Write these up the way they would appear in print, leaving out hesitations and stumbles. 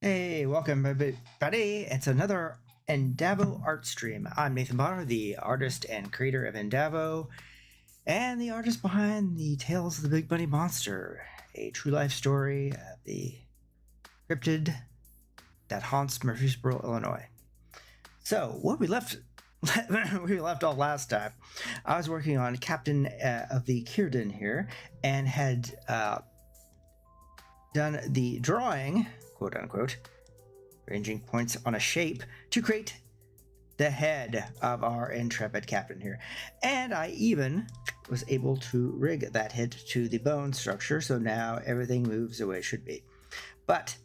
Hey, welcome everybody. It's another Indavo art stream. I'm Nathan Bonner, the artist and creator of Indavo, and the artist behind the Tales of the Big Bunny Monster, a true life story of the cryptid that haunts Murfreesboro, Illinois. So, what we left we left off last time, I was working on Captain of the Kierden here, and had done the drawing, quote unquote, arranging points on a shape to create the head of our intrepid captain here. And I even was able to rig that head to the bone structure, so now everything moves the way it should be. But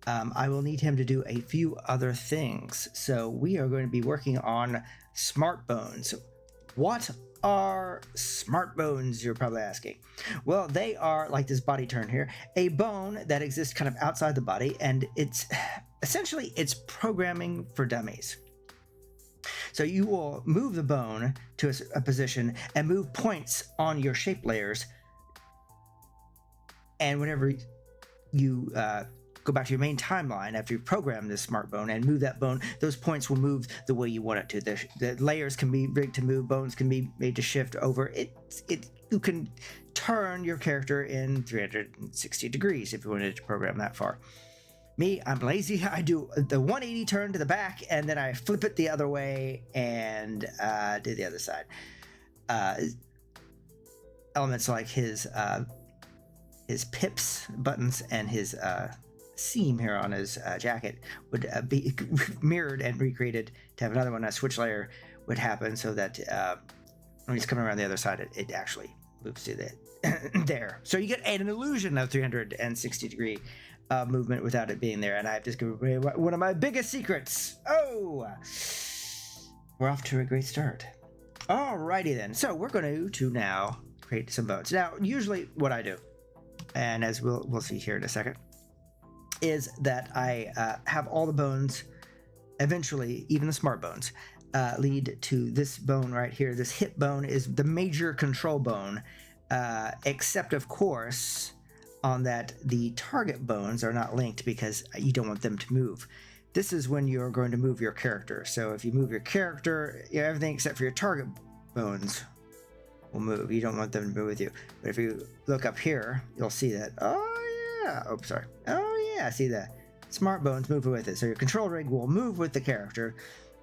I will need him to do a few other things. So we are going to be working on smart bones. What are smart bones, you're probably asking? Well, they are like this body turn here, a bone that exists kind of outside the body, and it's essentially it's programming for dummies. So you will move the bone to a position and move points on your shape layers, and whenever you go back to your main timeline after you've programmed this smart bone and move that bone, those points will move the way you want it to. The layers can be rigged to move, bones can be made to shift over. You can turn your character in 360 degrees if you wanted to program that far. Me, I'm lazy. I do the 180 turn to the back, and then I flip it the other way and do the other side. Elements like his pips, buttons, and his seam here on his jacket would be mirrored and recreated to have another one. A switch layer would happen so that when he's coming around the other side, it actually moves to the there. So you get an illusion of 360 degree movement without it being there. And I've discovered one of my biggest secrets. Oh, we're off to a great start. Alrighty then. So we're going to now create some bones. Now, usually what I do, and as we'll see here in a second, is that I have all the bones, eventually, even the smart bones, lead to this bone right here. This hip bone is the major control bone, except, of course, on that the target bones are not linked because you don't want them to move. This is when you're going to move your character. So if you move your character, everything except for your target bones will move. You don't want them to move with you. But if you look up here, you'll see that, see the smart bones move with it. So your control rig will move with the character,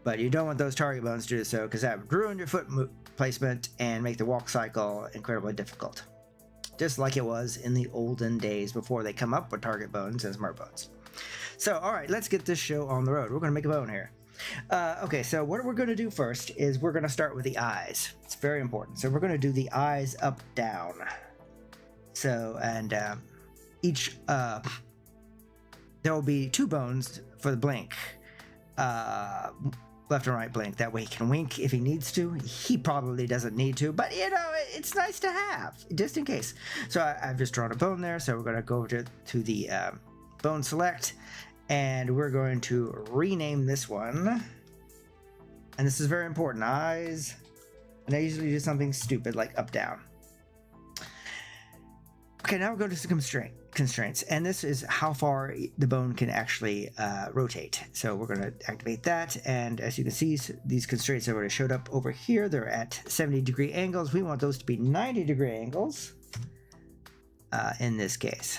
but you don't want those target bones to do so because that would ruin your foot placement and make the walk cycle incredibly difficult. Just like it was in the olden days before they come up with target bones and smart bones. So, all right, let's get this show on the road. We're going to make a bone here. Okay, so what we're going to do first is we're going to start with the eyes. It's very important. So we're going to do the eyes up, down. So, and each, there will be two bones for the blink. Left and right blink. That way he can wink if he needs to. He probably doesn't need to, but it's nice to have, just in case. So I've just drawn a bone there, so we're going to go to the bone select, and we're going to rename this one. And this is very important. Eyes. And I usually do something stupid like up, down. Okay, now we're going to some constraints, and this is how far the bone can actually rotate. So we're going to activate that, and as you can see, these constraints have already showed up over here. They're at 70 degree angles. We want those to be 90 degree angles in this case.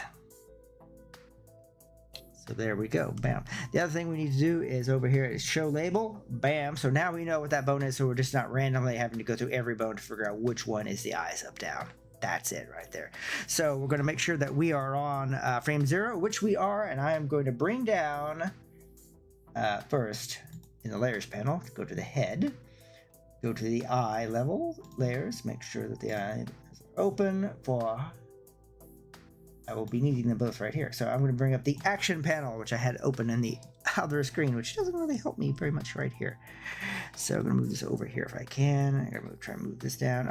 So there we go, bam. The other thing we need to do is over here is show label, bam. So now we know what that bone is, so we're just not randomly having to go through every bone to figure out which one is the eyes up, down. That's it right there. So we're going to make sure that we are on frame 0, which we are, and I am going to bring down first in the layers panel, go to the head, go to the eye level layers, make sure that the eyes are open for, I will be needing them both right here. So I'm going to bring up the action panel, which I had open in the other screen, which doesn't really help me very much right here. So I'm going to move this over here if I can. I'm going to try and move this down.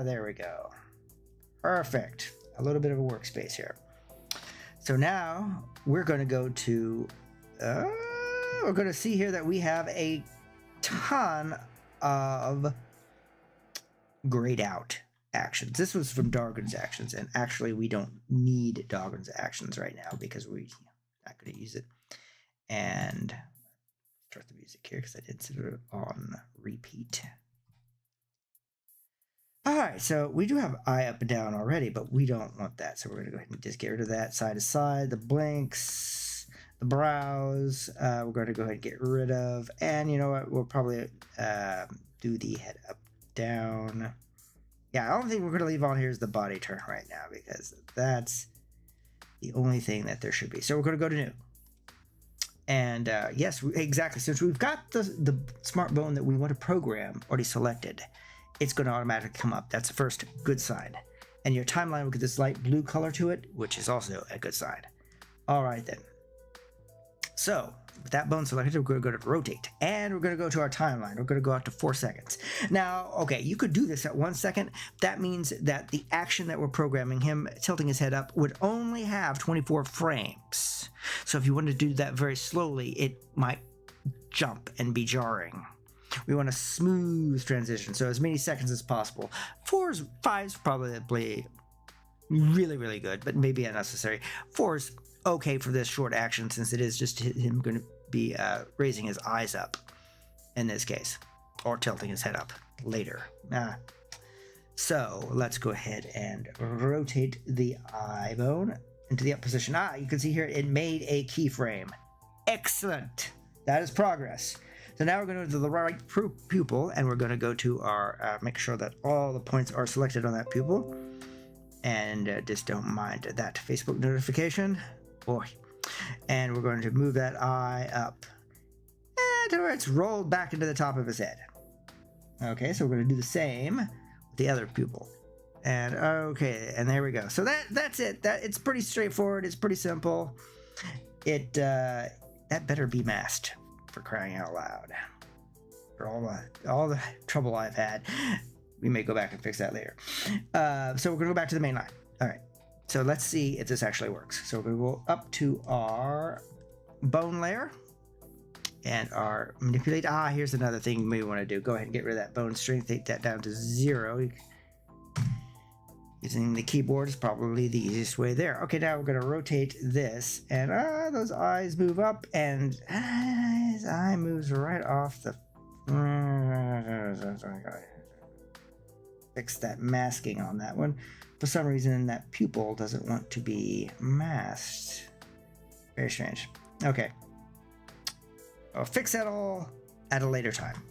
There we go. Perfect. A little bit of a workspace here. So now we're going to go to, we're going to see here that we have a ton of grayed out actions. This was from Dargon's actions, and actually we don't need Dargon's actions right now because we're not going to use it. And start the music here because I did set it on repeat. All right, so we do have eye up and down already, but we don't want that. So we're going to go ahead and just get rid of that side to side, the blinks, the brows. We're going to go ahead and get rid of, and you know what? We'll probably do the head up, down. Yeah, the only thing we're going to leave on here is the body turn right now because that's the only thing that there should be. So we're going to go to new. And yes, exactly. Since we've got the smart bone that we want to program already selected, it's going to automatically come up. That's the first good sign. And your timeline will get this light blue color to it, which is also a good sign. All right, then. So with that bone selected, we're going to go to rotate. And we're going to go to our timeline. We're going to go out to 4 seconds. Now, okay, you could do this at 1 second. That means that the action that we're programming, him tilting his head up, would only have 24 frames. So if you want to do that very slowly, it might jump and be jarring. We want a smooth transition, so as many seconds as possible. 5 is probably really, really good, but maybe unnecessary. 4 is okay for this short action since it is just him going to be raising his eyes up in this case, or tilting his head up later. So let's go ahead and rotate the eye bone into the up position. You can see here it made a keyframe. Excellent. That is progress. So now we're going to go to the right pupil, and we're going to go to our, make sure that all the points are selected on that pupil. And just don't mind that Facebook notification. Boy. And we're going to move that eye up to where it's rolled back into the top of his head. Okay, so we're going to do the same with the other pupil. And okay, and there we go. So that's it. It's pretty straightforward. It's pretty simple. That better be masked. For crying out loud. For all the trouble I've had. We may go back and fix that later. So we're going to go back to the main line. All right. So let's see if this actually works. So we're going to go up to our bone layer and our manipulate. Here's another thing you may want to do. Go ahead and get rid of that bone strength. Take that down to 0. Using the keyboard is probably the easiest way there. Okay, now we're going to rotate this, and those eyes move up, and his eye moves right off the... Fix that masking on that one. For some reason, that pupil doesn't want to be masked. Very strange. Okay. I'll fix that all at a later time.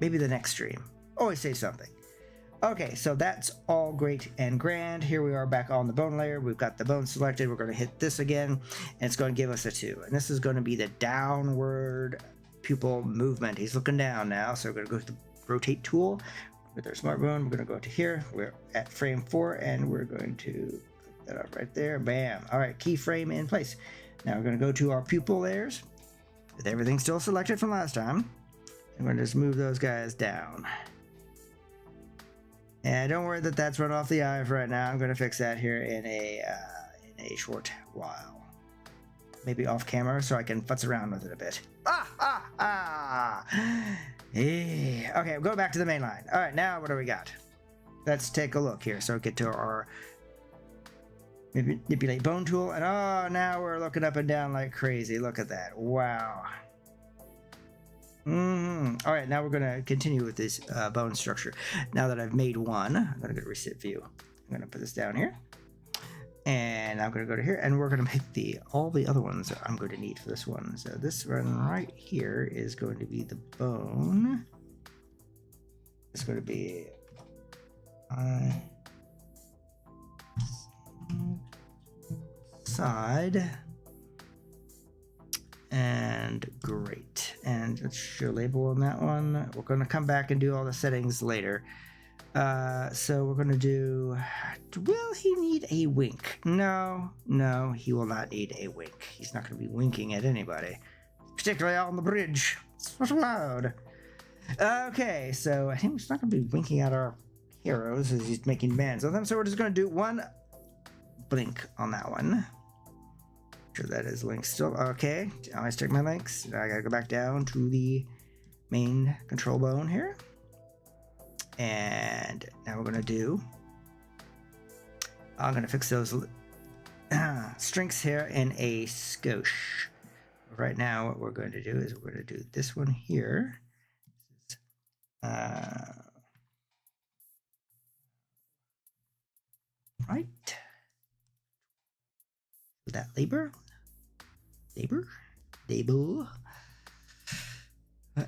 Maybe the next stream. Always say something. Okay, so that's all great and grand. Here we are back on the bone layer. We've got the bone selected. We're going to hit this again, and it's going to give us a 2. And this is going to be the downward pupil movement. He's looking down now, so we're going to go to the rotate tool with our smart bone. We're going to go to here. We're at frame 4, and we're going to click that up right there. Bam. All right, keyframe in place. Now we're going to go to our pupil layers with everything still selected from last time. And we're going to just move those guys down. And don't worry that that's run off the eye for right now. I'm going to fix that here in a short while. Maybe off camera so I can futz around with it a bit. Okay, we'll go back to the main line. All right, now what do we got? Let's take a look here. So get to our manipulate bone tool. And now we're looking up and down like crazy. Look at that. Wow. All right, now we're going to continue with this bone structure. Now that I've made one, I'm going to go to reset view. I'm going to put this down here. And I'm going to go to here, and we're going to make all the other ones that I'm going to need for this one. So this one right here is going to be the bone. It's going to be side. And great. And let's show label on that one. We're going to come back and do all the settings later. So we're going to do... Will he need a wink? No, he will not need a wink. He's not going to be winking at anybody. Particularly on the bridge. It's not allowed. Okay, so I think he's not going to be winking at our heroes as he's making demands on them. So we're just going to do one blink on that one. Sure that is linked still. Okay, now I stick my links. Now I gotta go back down to the main control bone here. And now we're gonna do... I'm gonna fix those strengths here in a skosh. We're right now, what we're going to do is we're going to do this one here. Right. That labor.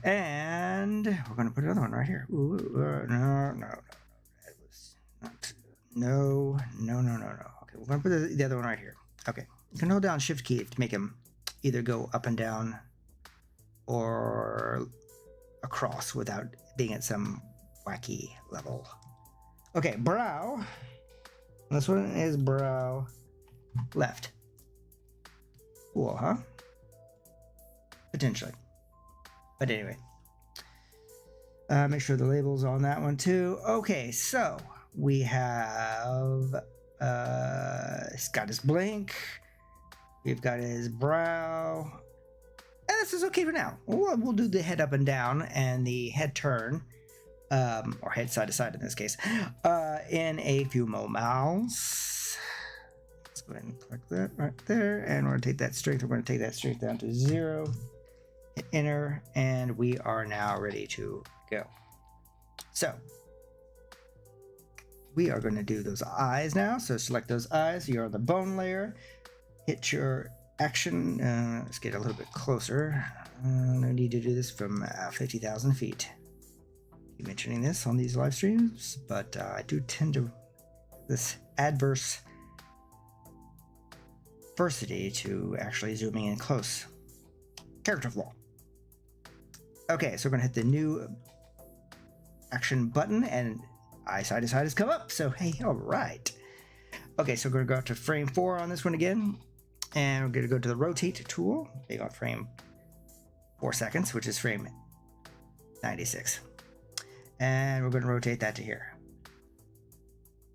And we're going to put another one right here. Ooh, no. That was not. No. Okay, we're going to put the other one right here. Okay. You can hold down Shift key to make him either go up and down or across without being at some wacky level. Okay, brow. This one is brow left. Cool, huh? Potentially. But anyway. Make sure the label's on that one too. Okay, so we have he's got his blink. We've got his brow. And this is okay for now. We'll do the head up and down and the head turn, or head side to side in this case, in a few moments. Let's go ahead and click that right there. And we're going to take that strength. We're going to take that strength down to 0. Hit enter. And we are now ready to go. So we are going to do those eyes now. So select those eyes. You're on the bone layer. Hit your action. Let's get a little bit closer. No need to do this from 50,000 feet. Keep mentioning this on these live streams, but I do tend to this adversity to actually zooming in close. Character flaw. Okay, so we're gonna hit the new action button, and eye side to side has come up. So hey, all right. Okay, so we're gonna go up to frame 4 on this one again. And we're going to go to the rotate tool. They got frame 4 seconds, which is frame 96. And we're going to rotate that to here.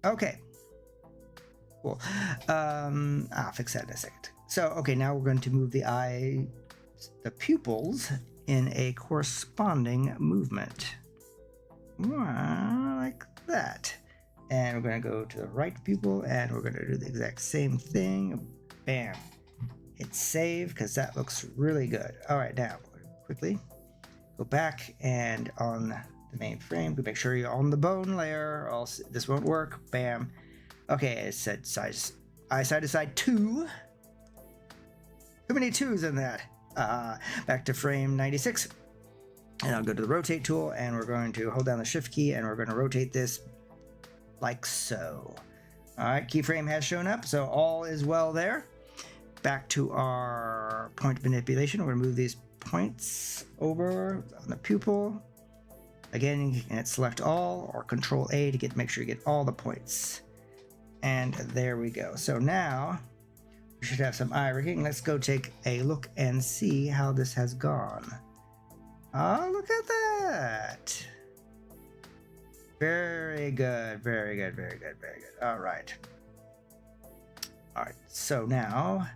Okay. Cool. I'll fix that in a second. So, okay, now we're going to move the pupils in a corresponding movement. Like that. And we're going to go to the right pupil, and we're going to do the exact same thing. Bam. Hit save, because that looks really good. All right, now quickly go back, and on the main frame, make sure you're on the bone layer, or else this won't work. Bam. Okay, it said eye side to side 2. Too many 2s in that. Back to frame 96. And I'll go to the rotate tool, and we're going to hold down the shift key, and we're going to rotate this like so. All right, keyframe has shown up, so all is well there. Back to our point manipulation. We're going to move these points over on the pupil. Again, you can select all or Control A to make sure you get all the points. And there we go. So now we should have some eye rigging. Let's go take a look and see how this has gone. Oh, look at that. Very good, very good, very good, very good. All right. All right, so now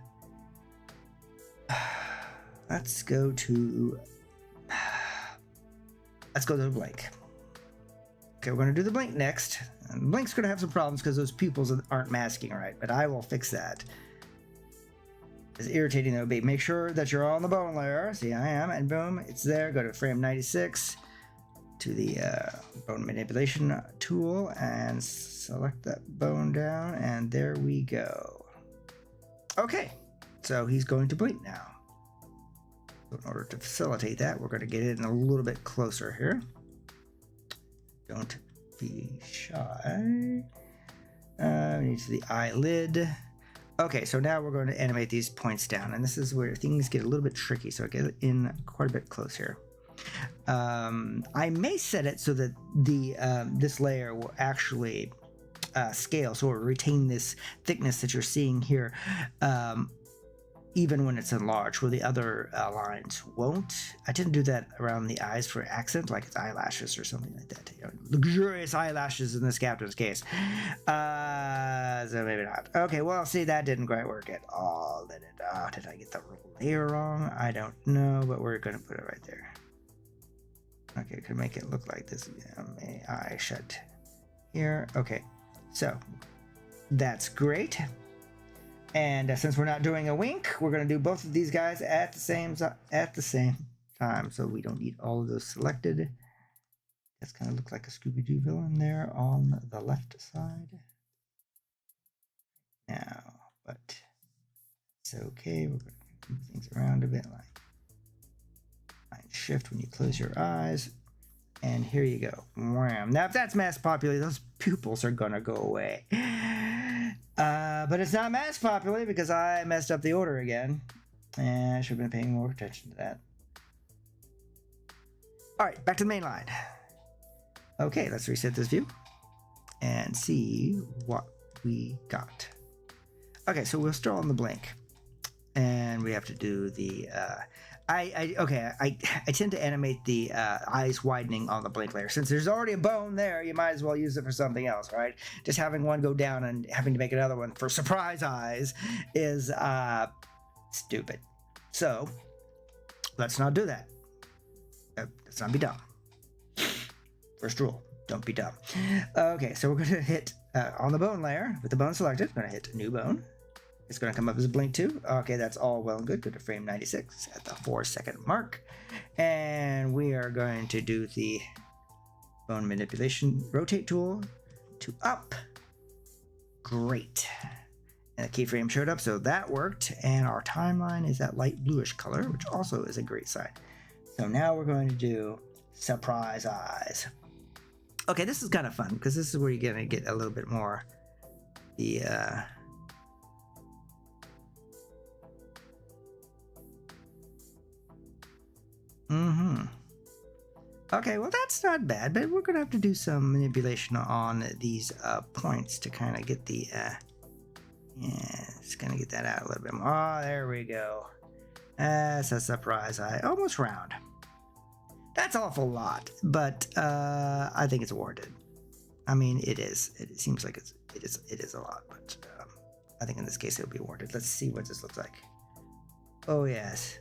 let's go to the blink. Okay, we're going to do the blink next. And blink's going to have some problems because those pupils aren't masking right, but I will fix that. It's irritating though. Make sure that you're on the bone layer. See, I am, and boom, it's there. Go to frame 96 to the bone manipulation tool and select that bone down, and there we go. Okay, so he's going to blink now. So in order to facilitate that, we're going to get in a little bit closer here. Don't be shy. We need to the eyelid. Okay, so now we're going to animate these points down, and this is where things get a little bit tricky, so I get in quite a bit close here. I may set it so that the this layer will actually scale, so it'll retain this thickness that you're seeing here, even when it's enlarged, where the other lines won't. I didn't do that around the eyes for accent, like it's eyelashes or something like that. You know, luxurious eyelashes in this captain's case. So maybe not. Okay, well, see, that didn't quite work at all, did it? Oh, did I get the layer wrong? I don't know, but we're going to put it right there. Okay, could make it look like this. Eye shut here. Okay, so that's great. And since we're not doing a wink, we're going to do both of these guys at the same time. So we don't need all of those selected. That's kind of look like a Scooby-Doo villain there on the left side. Now, but it's okay. We're going to move things around a bit, like shift when you close your eyes. And here you go. Wham. Now, if that's mass populated, those pupils are going to go away. But it's not mass populated because I messed up the order again. And I should have been paying more attention to that. All right, back to the main line. Okay, let's reset this view and see what we got. Okay, so we're still on the blink. And we have to do the... I tend to animate the eyes widening on the blink layer. Since there's already a bone there, you might as well use it for something else, right? Just having one go down and having to make another one for surprise eyes is stupid. So let's not do that. Let's not be dumb. First rule, don't be dumb. Okay, so we're going to hit on the bone layer with the bone selected. We're going to hit new bone. It's going to come up as a blink 2. Okay, that's all well and good. Go to frame 96 at the 4-second mark. And we are going to do the bone manipulation rotate tool to up. Great. And the keyframe showed up, so that worked. And our timeline is that light bluish color, which also is a great sign. So now we're going to do surprise eyes. Okay, this is kind of fun because this is where you're going to get a little bit more the... Okay, well that's not bad, but we're gonna have to do some manipulation on these points to kind of get the yeah, it's gonna get that out a little bit more. Oh, there we go. That's a surprise eye, almost round. That's an awful lot, but I think it's warranted. I mean, it is. It seems like it is a lot, but I think in this case it'll be warranted. Let's see what this looks like. Oh yes.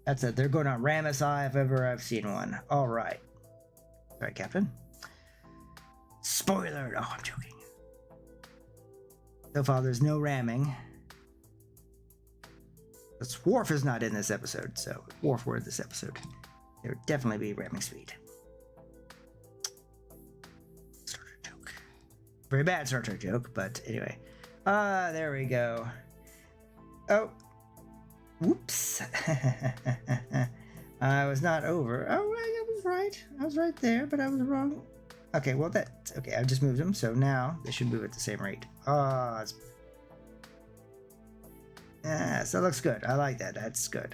That's it. They're going on Ramus Eye if ever I've seen one. All right. All right, Captain. Spoiler. Oh, I'm joking. So far, there's no ramming. But Worf is not in this episode, so if Worf were in this episode, there would definitely be ramming speed. Star Trek joke. Very bad Star Trek joke, but anyway. There we go. Oh. Whoops. I was not over. Oh, I was right. I was right there, but I was wrong. Okay, well, that's okay. I've just moved them, so now they should move at the same rate. Oh, it's... Yes, that looks good. I like that. That's good.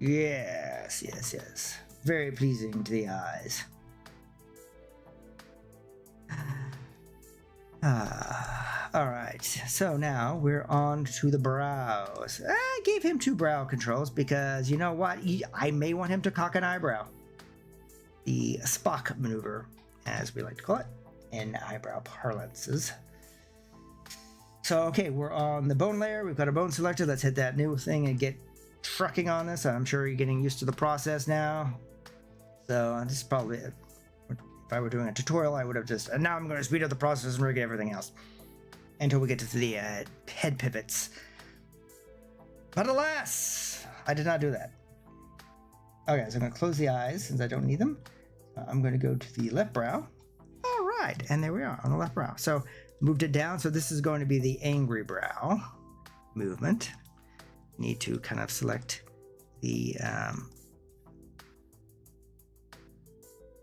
Yes, yes, yes. Very pleasing to the eyes. All right, so now we're on to the brows. I gave him 2 brow controls because you know what? I may want him to cock an eyebrow. The Spock maneuver, as we like to call it, in eyebrow parlances. So, okay, we're on the bone layer. We've got a bone selected. Let's hit that new thing and get trucking on this. I'm sure you're getting used to the process now. So this is probably, if I were doing a tutorial, I would have just, and now I'm going to speed up the process and rig everything else until we get to the head pivots. But alas, I did not do that. Okay, so I'm going to close the eyes since I don't need them. I'm going to go to the left brow. All right, and there we are on the left brow. So moved it down. So this is going to be the angry brow movement. Need to kind of select the,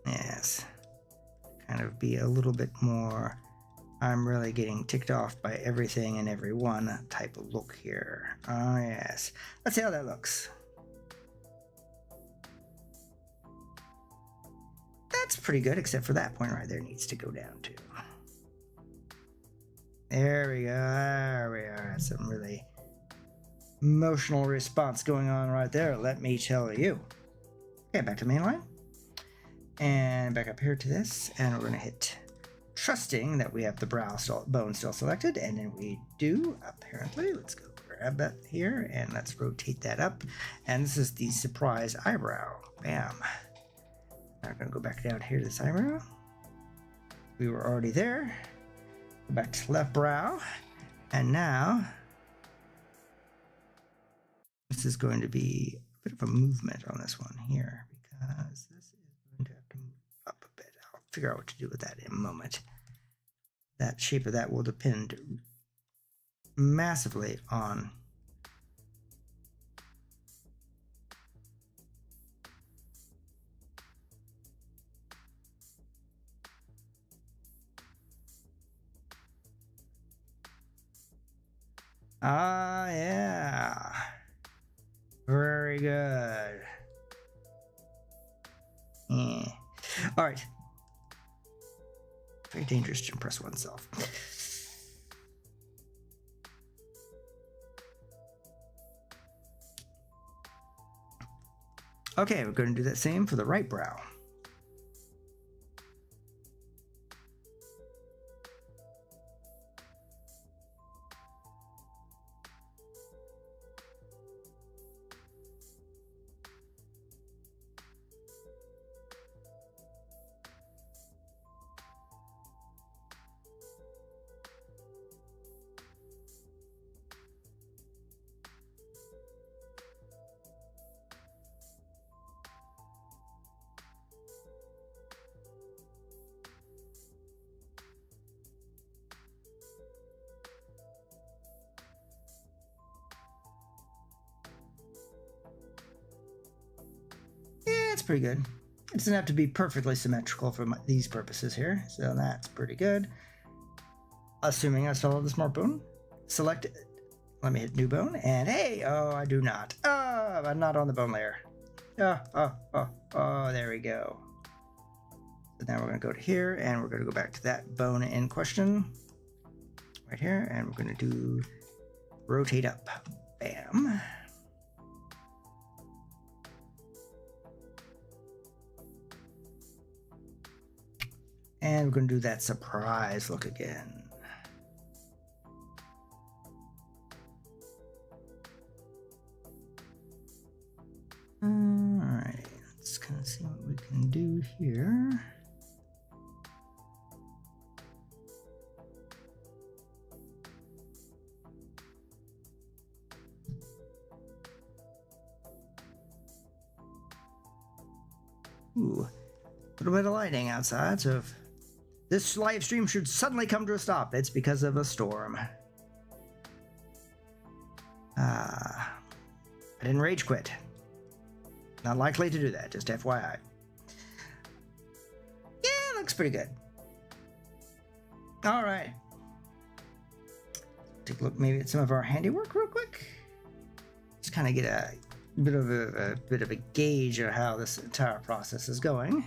yes, kind of be a little bit more, I'm really getting ticked off by everything and everyone type of look here. Oh yes, let's see how that looks. That's pretty good, except for that point right there needs to go down too. There we go, there we are. That's some really emotional response going on right there, let me tell you. Okay, back to mainline. And back up here to this, and we're gonna hit trusting that we have the bone still selected, and then we do, apparently. Let's go grab that here, and let's rotate that up. And this is the surprise eyebrow. Bam. Now we're gonna go back down here to this eyebrow. We were already there. Go back to left brow. And now, this is going to be a bit of a movement on this one here, because this is going to have to move up a bit. I'll figure out what to do with that in a moment. That shape of that will depend massively on yeah. Very good. Yeah. All right. Very dangerous to impress oneself. Okay, we're going to do that same for the right brow. It's pretty good. It doesn't have to be perfectly symmetrical for these purposes here, so that's pretty good. Assuming I still have the smart bone. Select it. Let me hit new bone, and hey, oh, I do not. Oh, I'm not on the bone layer. Oh, there we go. So now we're going to go to here, and we're going to go back to that bone in question. Right here, and we're going to do rotate up. Bam. And we're going to do that surprise look again. Alright, let's kind of see what we can do here. Ooh, a little bit of lighting outside, so if this live stream should suddenly come to a stop, it's because of a storm. I didn't rage quit. Not likely to do that, just FYI. Yeah, looks pretty good. All right. Take a look maybe at some of our handiwork real quick. Just kind of get a bit of a gauge of how this entire process is going.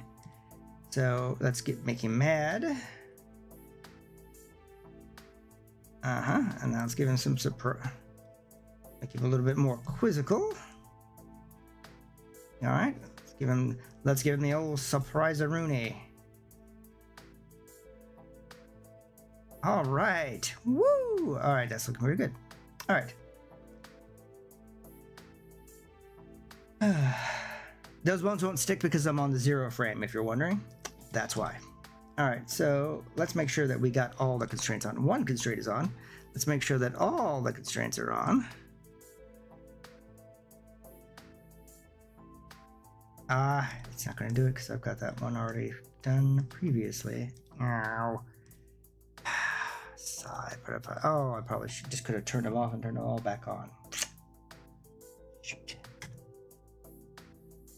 So let's make him mad. And now let's give him some make him a little bit more quizzical. All right, let's give him the old surprise-a-rooney. All right, woo! All right, that's looking very good. All right. Those bones won't stick because I'm on the 0 frame, if you're wondering. That's why. All right, so let's make sure that we got all the constraints on. One constraint is on. Let's make sure that all the constraints are on. It's not going to do it because I've got that one already done previously. Ow. Sigh, but if I probably just could have turned them off and turned them all back on. Shoot.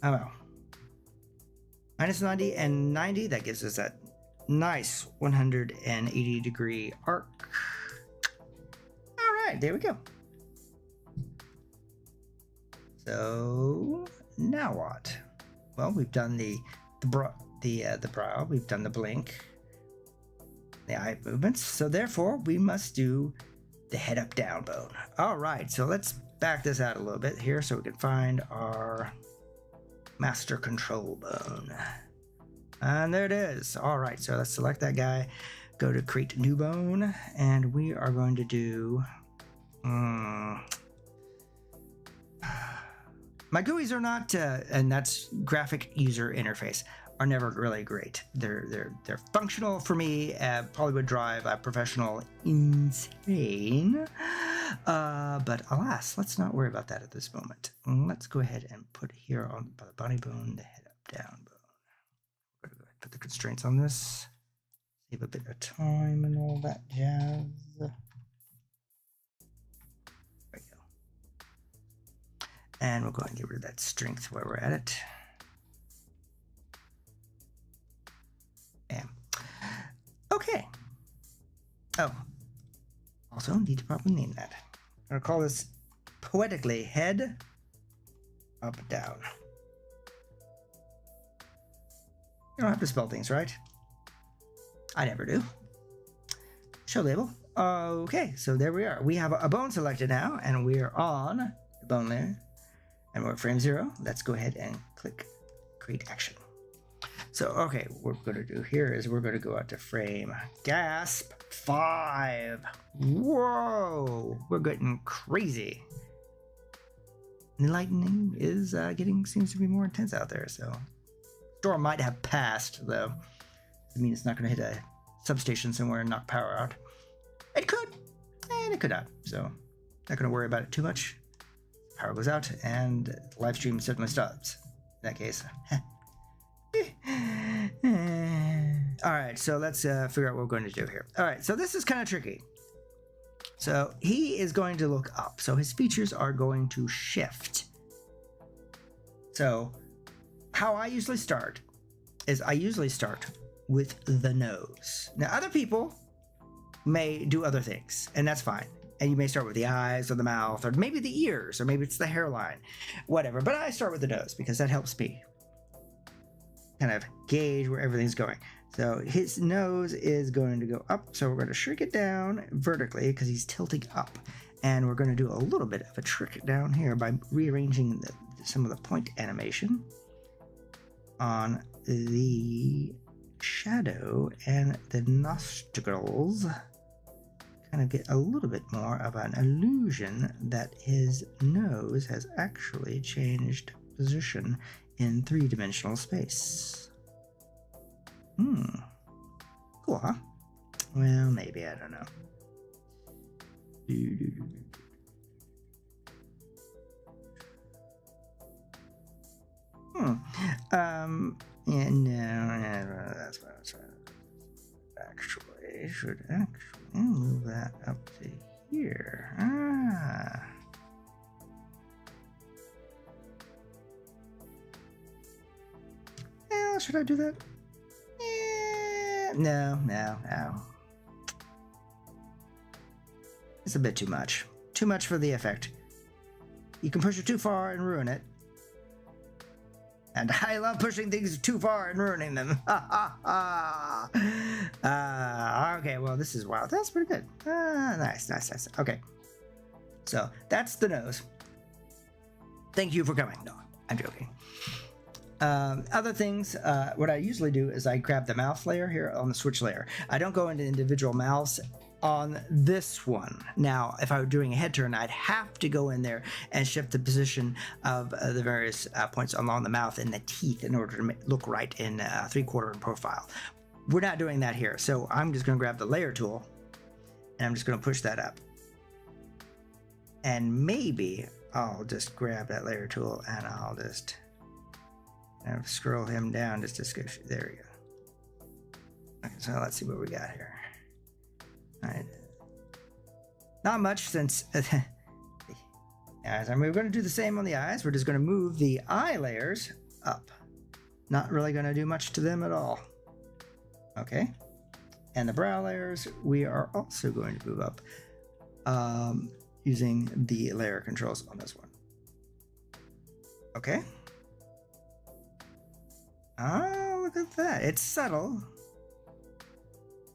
Oh well. Minus 90 and 90, that gives us that nice 180 degree arc. All right, there we go. So now what? Well, we've done the brow, we've done the blink, the eye movements. So therefore, we must do the head up down bone. All right, so let's back this out a little bit here so we can find our master control bone. And there it is. All right, so let's select that guy, go to create new bone, and we are going to do my GUIs are not, and that's graphic user interface. are never really great. They're functional for me. Probably would drive a professional insane. But alas, let's not worry about that at this moment. Let's go ahead and put here on the body bone, the head up, down bone. We're going to go ahead and put the constraints on this. Save a bit of time and all that jazz. There we go. And we'll go ahead and get rid of that strength while we're at it. Bam. Okay. Oh. Also need to properly name that. I'm going to call this poetically head up, down. You don't have to spell things, right? I never do. Show label. Okay, so there we are. We have a bone selected now, and we are on the bone layer. And we're at frame 0. Let's go ahead and click create action. So, okay, what we're going to do here is we're going to go out to frame gasp 5. Whoa, we're getting crazy. The lightning is seems to be more intense out there. So, storm might have passed though. I mean, it's not going to hit a substation somewhere and knock power out. It could, and it could not. So, not going to worry about it too much. Power goes out, and the live stream suddenly stops. In that case. All right, so let's figure out what we're going to do here. All right, so this is kind of tricky. So he is going to look up. So his features are going to shift. So how I usually start is I usually start with the nose. Now, other people may do other things, and that's fine. And you may start with the eyes or the mouth or maybe the ears or maybe it's the hairline, whatever. But I start with the nose because that helps me kind of gauge where everything's going. So his nose is going to go up. So we're going to shrink it down vertically because he's tilting up. And we're going to do a little bit of a trick down here by rearranging some of the point animation on the shadow and the nostrils. Kind of get a little bit more of an illusion that his nose has actually changed position in 3-dimensional space. Cool, huh? Well, maybe, I don't know. Yeah, no, that's what I was trying to actually should move that up to here. Well, should I do that? No. It's a bit too much. Too much for the effect. You can push it too far and ruin it. And I love pushing things too far and ruining them. Okay, well, this is wild. That's pretty good. Nice. Okay. So, that's the nose. Thank you for coming. No, I'm joking. Other things, what I usually do is I grab the mouth layer here on the switch layer. I don't go into individual mouths on this one. Now, if I were doing a head turn, I'd have to go in there and shift the position of the various points along the mouth and the teeth in order to look right in 3/4 in profile. We're not doing that here, so I'm just going to grab the layer tool and I'm just going to push that up. And maybe I'll just grab that layer tool and I'll just scroll him down just to scoosh. There we go. Okay, so let's see what we got here. All right. Not much since we're going to do the same on the eyes. We're just going to move the eye layers up. Not really going to do much to them at all. Okay. And the brow layers, we are also going to move up using the layer controls on this one. Okay. Oh, look at that. It's subtle,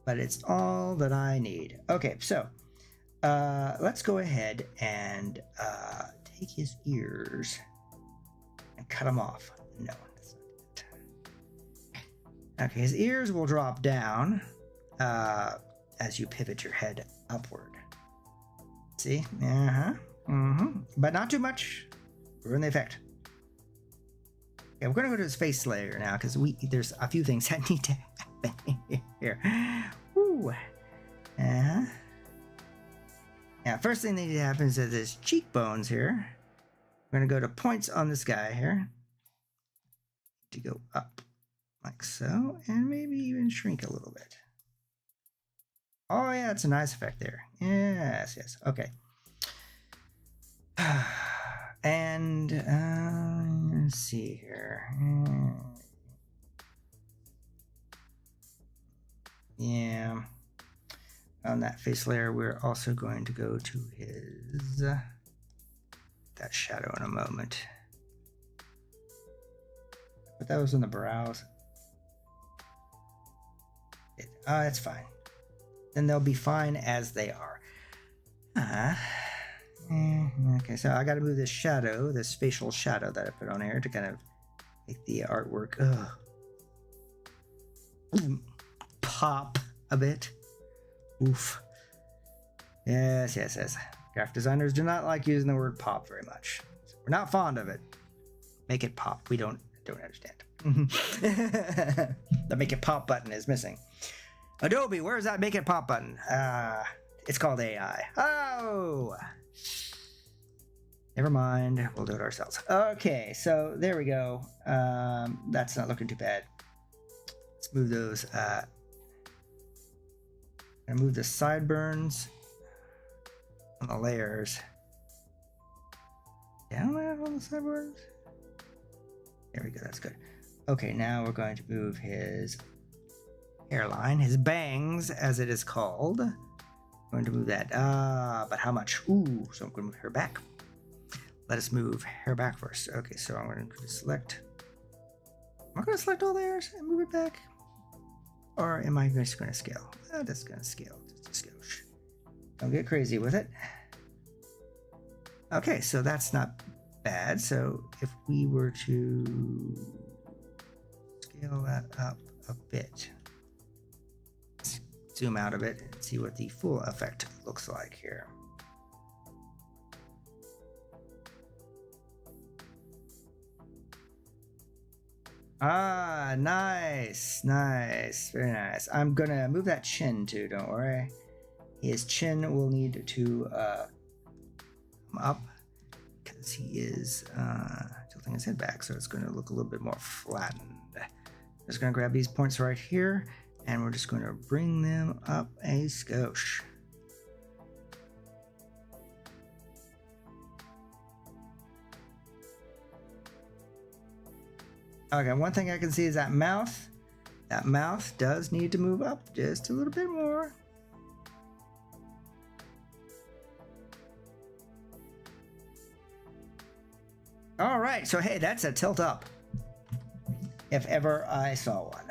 but it's all that I need. Okay, so let's go ahead and take his ears and cut them off. No, that's not it. Okay, his ears will drop down as you pivot your head upward. See? But not too much. Ruin the effect. Yeah, we're gonna go to his face layer now because there's a few things that need to happen here. Woo. Yeah, first thing that needs to happen is that there's cheekbones here. We're gonna go to points on this guy here to go up like so, and maybe even shrink a little bit. Oh yeah, it's a nice effect there. Yes, okay. And let's see here. Yeah, on that face layer, we're also going to go to his that shadow in a moment. But that was in the brows. That's fine. Then they'll be fine as they are. Okay, so I got to move this shadow, this facial shadow that I put on here to kind of make the artwork pop a bit. Oof. Yes. Graphic designers do not like using the word pop very much. We're not fond of it. Make it pop. We don't understand. The make it pop button is missing. Adobe, where's that make it pop button? It's called AI. Oh! Never mind. We'll do it ourselves. Okay, so there we go. That's not looking too bad. Let's move those. I'm gonna move the sideburns on the layers. Down on the sideburns. There we go. That's good. Okay, now we're going to move his hairline, his bangs, as it is called. I'm going to move that. But how much? Ooh, so I'm going to move her back. Let us move her back first. Okay, so I'm going to select. Am I going to select all the hairs and move it back? Or am I just going to scale? I'm just going to scale. Just a skosh. Don't get crazy with it. Okay, so that's not bad. So if we were to scale that up a bit, zoom out a bit and see what the full effect looks like here. Nice, very nice. I'm gonna move that chin too, don't worry. His chin will need to come up because he is tilting his head back, so it's going to look a little bit more flattened. Just gonna grab these points right here, and we're just going to bring them up a skosh. Okay, one thing I can see is that mouth. That mouth does need to move up just a little bit more. All right, so hey, that's a tilt up, if ever I saw one.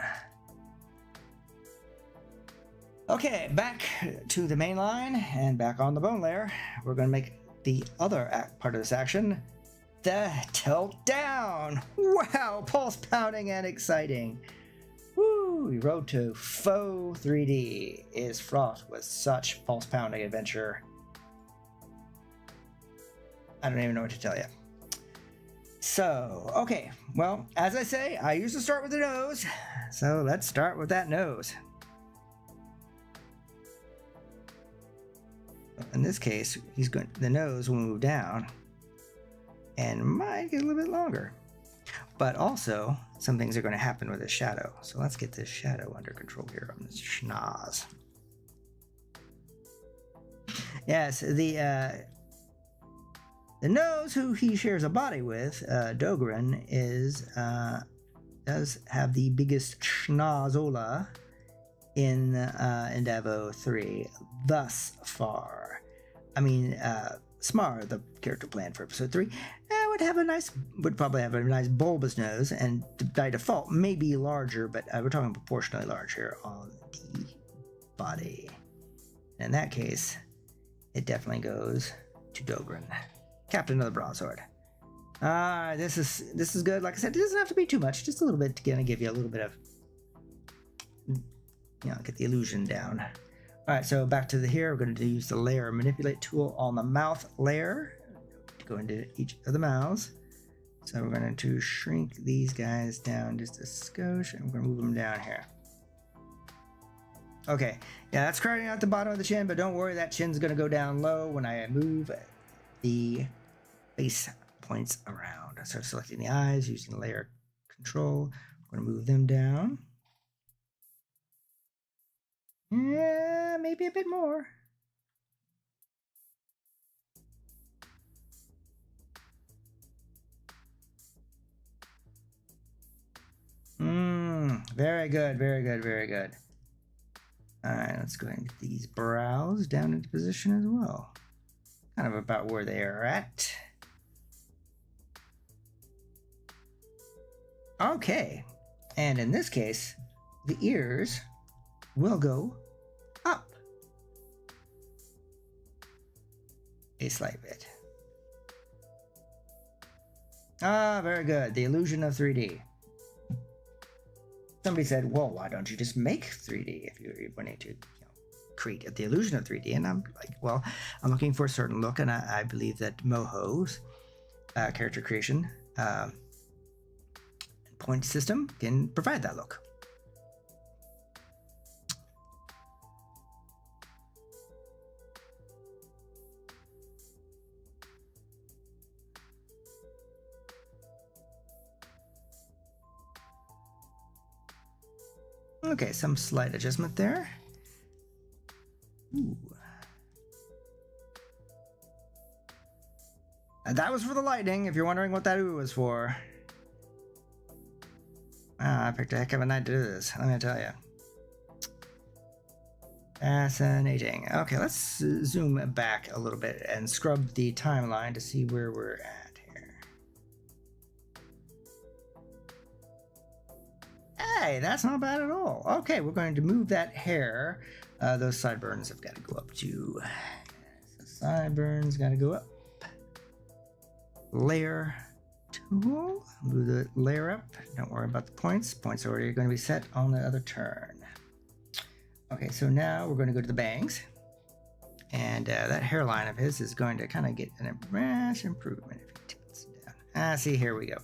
Okay, back to the main line and back on the bone layer. We're going to make the other part of this action, the tilt down. Wow, pulse pounding and exciting. Woo, Road to Faux 3D is fraught with such pulse pounding adventure. I don't even know what to tell you. So, okay, well, as I say, I usually start with the nose. So let's start with that nose. In this case, the nose will move down and might get a little bit longer. But also, some things are going to happen with the shadow. So let's get this shadow under control here on this schnoz. Yes, the nose who he shares a body with, Dogren, does have the biggest schnozola in Indavo 3 thus far. I mean, Smar, the character planned for episode 3, would probably have a nice bulbous nose, and by default may be larger, but we're talking proportionally large here on the body. In that case, it definitely goes to Dogren, Captain of the Broadsword. This is good. Like I said, it doesn't have to be too much, just a little bit to kind of give you a little bit of, get the illusion down. All right, so back to here, we're going to use the layer manipulate tool on the mouth layer to go into each of the mouths. So we're going to shrink these guys down just a skosh, and we're going to move them down here. Okay, yeah, that's crowding out the bottom of the chin, but don't worry, that chin's going to go down low when I move the face points around. So selecting the eyes, using layer control, we're going to move them down. Yeah, maybe a bit more. Very good, very good, very good. All right, let's go ahead and get these brows down into position as well. Kind of about where they are at. Okay, and in this case, the ears will go up a slight bit. Ah, very good. The illusion of 3D. Somebody said, well, why don't you just make 3D if you're wanting to create the illusion of 3D? And I'm like, well, I'm looking for a certain look, and I believe that Moho's character creation point system can provide that look. Okay, some slight adjustment there. Ooh. And that was for the lightning, if you're wondering what that ooh was for. I picked a heck of a night to do this, let me tell you. Fascinating. Okay, let's zoom back a little bit and scrub the timeline to see where we're at here. Hey, that's not bad at all. Okay, we're going to move that hair. Those sideburns have got to go up too. So sideburns got to go up. Layer tool. Move the layer up. Don't worry about the points. Points are already going to be set on the other turn. Okay, so now we're going to go to the bangs. And that hairline of his is going to kind of get an rash improvement if he tilts it down. See, here we go.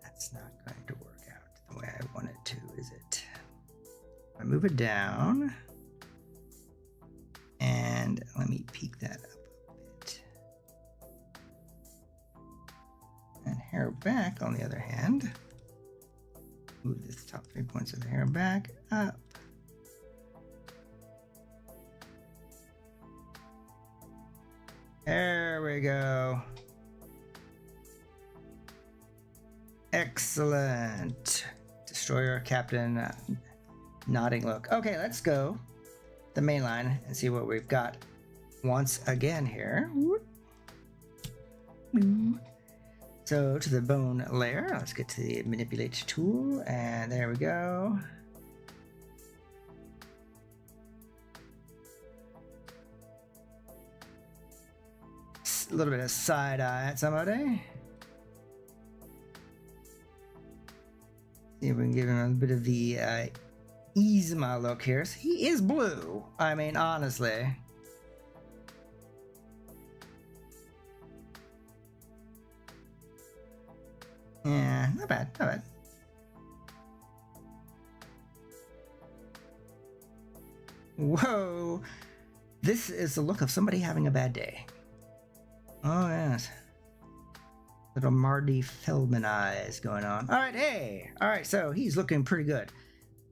That's not going to work out the way I want it to, is it? I move it down. And let me peek that up a bit. And hair back, on the other hand. Move this top 3 points of the hair back up. There we go. Excellent. Destroyer Captain nodding look. Okay, let's go the main line and see what we've got once again here. So to the bone layer, let's get to the manipulate tool, and there we go. A little bit of side eye at somebody. See if we can give him a bit of the Yzma look here. So he is blue. I mean, honestly. Yeah, not bad, not bad. Whoa. This is the look of somebody having a bad day. Oh, yes. Little Marty Feldman eyes going on. All right, hey. All right, so he's looking pretty good.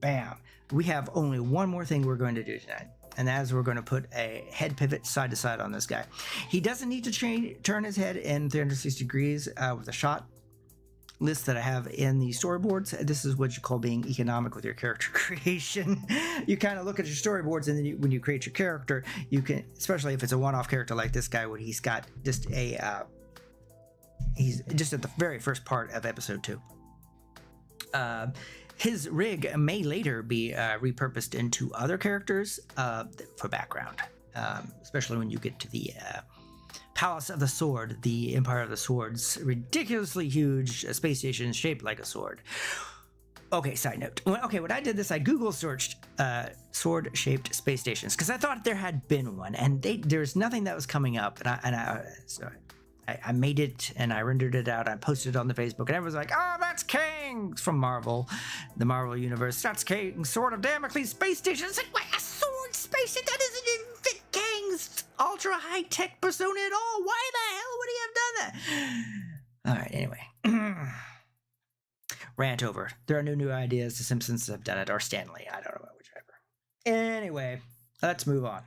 Bam. We have only one more thing we're going to do tonight, and that is we're going to put a head pivot side to side on this guy. He doesn't need to turn his head in 360 degrees with a shot list that I have in the storyboards. This is what you call being economic with your character creation. You kind of look at your storyboards, and then when you create your character, you can, especially if it's a one-off character like this guy, when he's got just a he's just at the very first part of episode 2. His rig may later be repurposed into other characters for background, especially when you get to the Palace of the Sword, the Empire of the Sword's ridiculously huge space station shaped like a sword. Okay, side note. Okay, when I did this, I Google searched sword-shaped space stations because I thought there had been one, and there's nothing that was coming up. So I made it and I rendered it out. I posted it on the Facebook, and everyone's like, "Oh, that's King from Marvel, the Marvel universe. That's King, Sword of Damocles space station." It's like, what, a sword space station? That isn't in King's ultra high tech persona at all. Why the hell would he have done that? All right, anyway. Rant over. There are no new ideas. The Simpsons have done it, or Stanley. I don't know, whichever. Anyway, let's move on.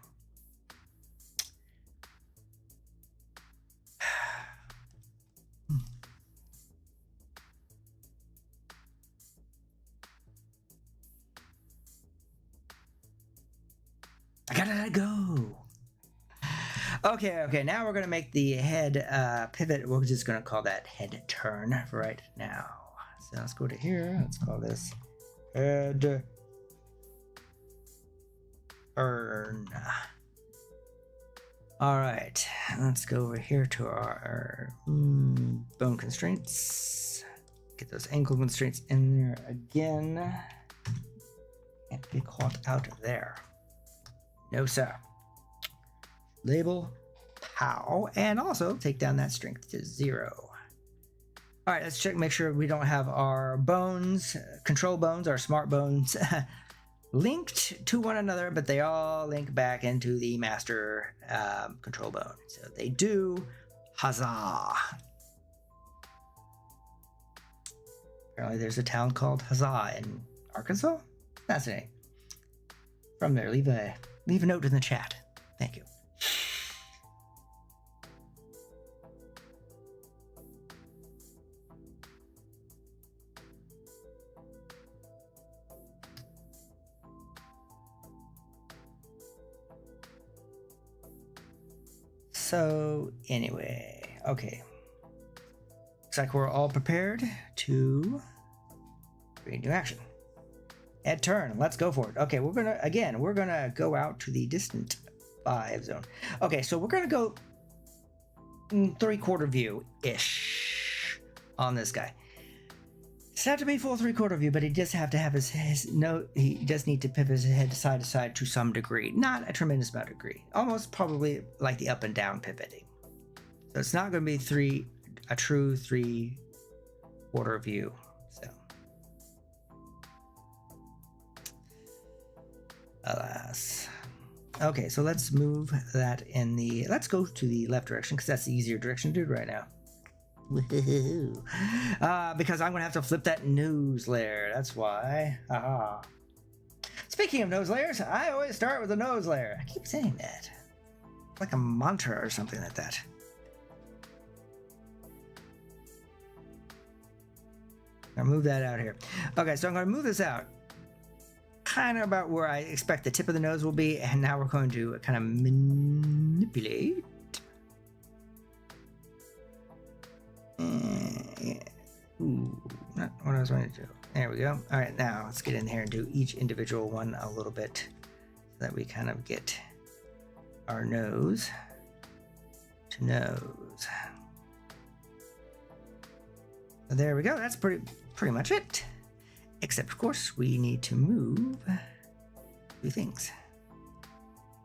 I gotta let it go. Okay, now we're gonna make the head pivot. We're just gonna call that head turn for right now. So let's go to here. Let's call this head turn. All right, let's go over here to our bone constraints. Get those ankle constraints in there again. Can't be caught out there. No, sir. Label POW, and also take down that strength to 0. All right, let's check, make sure we don't have our bones, control bones, our smart bones, linked to one another, but they all link back into the master control bone. So they do. Huzzah. Apparently there's a town called Huzzah in Arkansas. Fascinating. From there, leave a note in the chat. Thank you. So anyway, okay. Looks like we're all prepared to create new action. Head turn, let's go for it. Okay, we're gonna go out to the distant 5 zone. Okay, so we're gonna go 3/4 view-ish on this guy. It doesn't have to be full 3/4 view, but he does have to have he does need to pivot his head side to side to some degree. Not a tremendous amount of degree. Almost probably like the up and down pivoting. So it's not gonna be a true 3/4 view. So alas. Okay, so let's move that let's go to the left direction because that's the easier direction to do right now. Woohoo. Because I'm gonna have to flip that nose layer. That's why. Aha. Speaking of nose layers, I always start with a nose layer. I keep saying that. Like a mantra or something like that. I'll move that out here. Okay, so I'm gonna move this out. Kind of about where I expect the tip of the nose will be, and now we're going to kind of manipulate. Ooh, not what I was going to do. There we go. All right, now let's get in here and do each individual one a little bit so that we kind of get our nose to nose. So there we go. That's pretty much it. Except, of course, we need to move 2 things.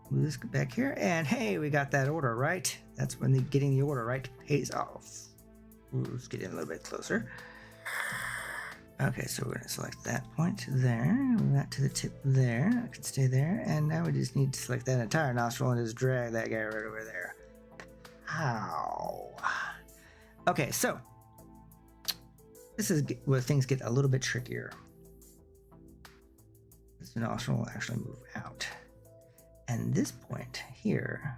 Move this back here, and hey, we got that order right. That's when getting the order right pays off. Let's get in a little bit closer. Okay, so we're going to select that point there, move that to the tip there. I can stay there, and now we just need to select that entire nostril and just drag that guy right over there. Ow. Okay, so this is where things get a little bit trickier. This nostril will actually move out. And this point here